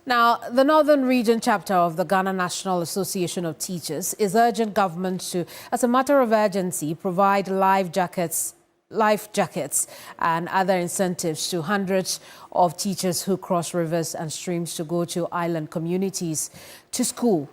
Now, the Northern Region chapter of the Ghana National Association of Teachers is urging government to, as a matter of urgency, provide life jackets and other incentives to hundreds of teachers who cross rivers and streams to go to island communities to school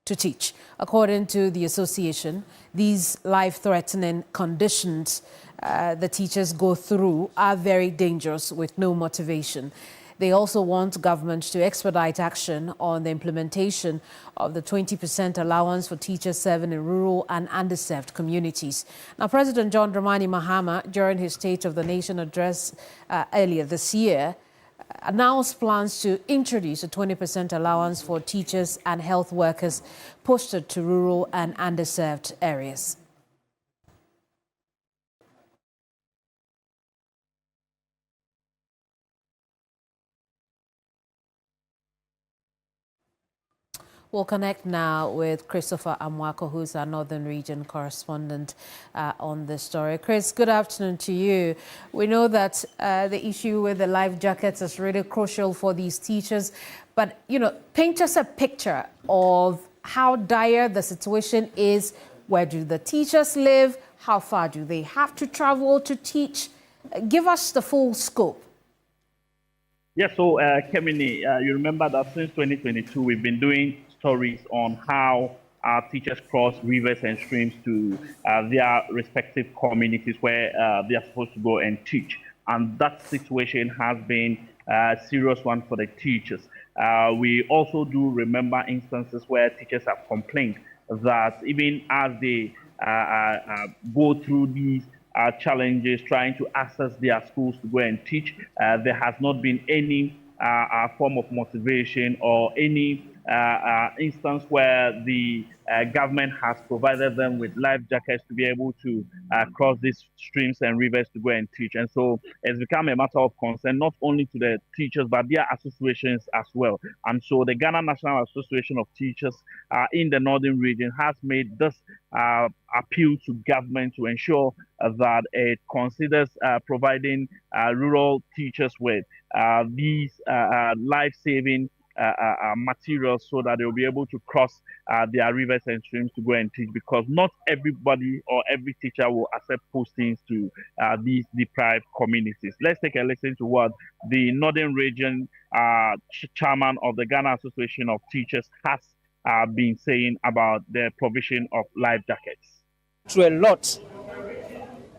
to teach. According to the association, these life-threatening conditions the teachers go through are very dangerous with no motivation. They also want government to expedite action on the implementation of the 20% allowance for teachers serving in rural and underserved communities. Now, President John Dramani Mahama, during his State of the Nation address earlier this year, announced plans to introduce a 20% allowance for teachers and health workers posted to rural and underserved areas. We'll connect now with Christopher Amwako, who's our Northern Region correspondent on this story. Chris, good afternoon to you. We know that the issue with the life jackets is really crucial for these teachers, but, paint us a picture of how dire the situation is. Where do the teachers live? How far do they have to travel to teach? Give us the full scope. Yes, so Kemini, you remember that since 2022, we've been doing stories on how our teachers cross rivers and streams to their respective communities where they are supposed to go and teach. And that situation has been a serious one for the teachers. We also do remember instances where teachers have complained that even as they go through these challenges trying to access their schools to go and teach, there has not been any form of motivation or any instance where the government has provided them with life jackets to be able to cross these streams and rivers to go and teach. And so it's become a matter of concern, not only to the teachers, but their associations as well. And so the Ghana National Association of Teachers in the Northern Region has made this appeal to government to ensure that it considers providing rural teachers with these life-saving materials so that they'll be able to cross their rivers and streams to go and teach, because not everybody or every teacher will accept postings to these deprived communities. Let's take a listen to what the Northern Region chairman of the Ghana Association of Teachers has been saying about the provision of life jackets. Through a lot,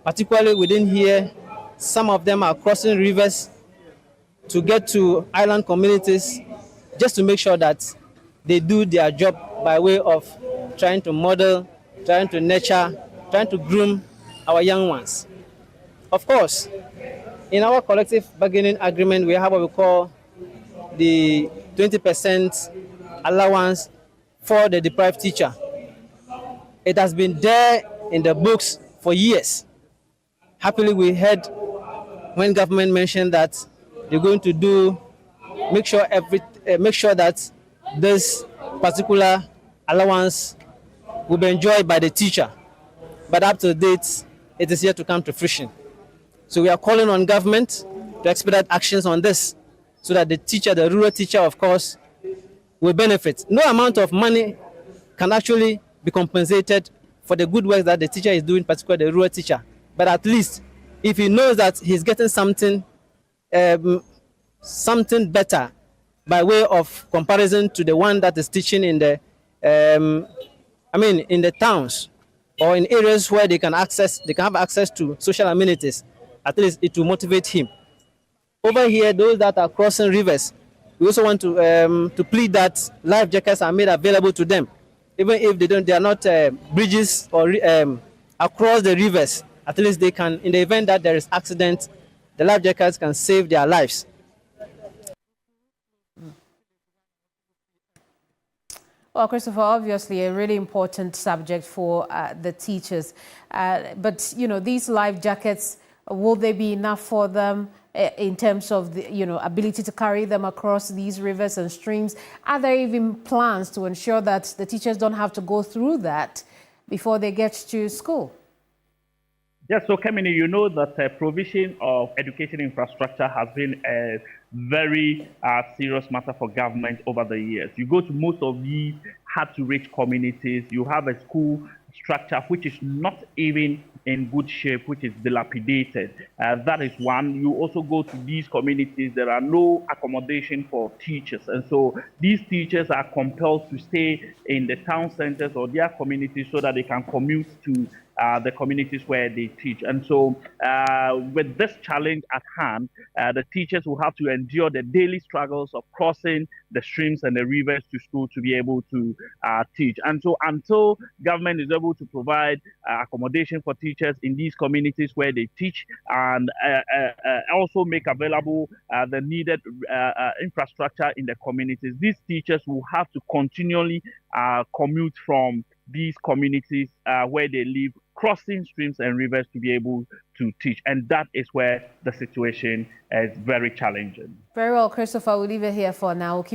particularly within here, some of them are crossing rivers to get to island communities, just to make sure that they do their job by way of trying to model, trying to nurture, trying to groom our young ones. Of course, in our collective bargaining agreement, we have what we call the 20% allowance for the deprived teacher. It has been there in the books for years. Happily, we heard when government mentioned that they're going to make sure that this particular allowance will be enjoyed by the teacher. But up to date, it is yet to come to fruition. So we are calling on government to expedite actions on this so that the teacher, the rural teacher, of course, will benefit. No amount of money can actually be compensated for the good work that the teacher is doing, particularly the rural teacher. But at least if he knows that he's getting something better by way of comparison to the one that is teaching in the in the towns or in areas where they can have access to social amenities, at least it will motivate him. Over here, those that are crossing rivers, we also want to plead that life jackets are made available to them, even if they are not bridges or across the rivers. At least they can, in the event that there is accident, the life jackets can save their lives. Well, Christopher, obviously a really important subject for the teachers. But, these life jackets, will they be enough for them in terms of the, ability to carry them across these rivers and streams? Are there even plans to ensure that the teachers don't have to go through that before they get to school? Yes, so Kemini, you know that provision of education infrastructure has been a very serious matter for government over the years. You go to most of these hard-to-reach communities, you have a school structure which is not even in good shape, which is dilapidated. That is one. You also go to these communities, there are no accommodation for teachers. And so these teachers are compelled to stay in the town centers or their communities so that they can commute to the communities where they teach. And so with this challenge at hand, the teachers will have to endure the daily struggles of crossing the streams and the rivers to school to be able to teach. And so until government is able to provide accommodation for teachers in these communities where they teach and also make available the needed infrastructure in the communities, these teachers will have to continually commute from these communities where they live, crossing streams and rivers to be able to teach. And that is where the situation is very challenging. Very well, Christopher, we'll leave it here for now. We'll keep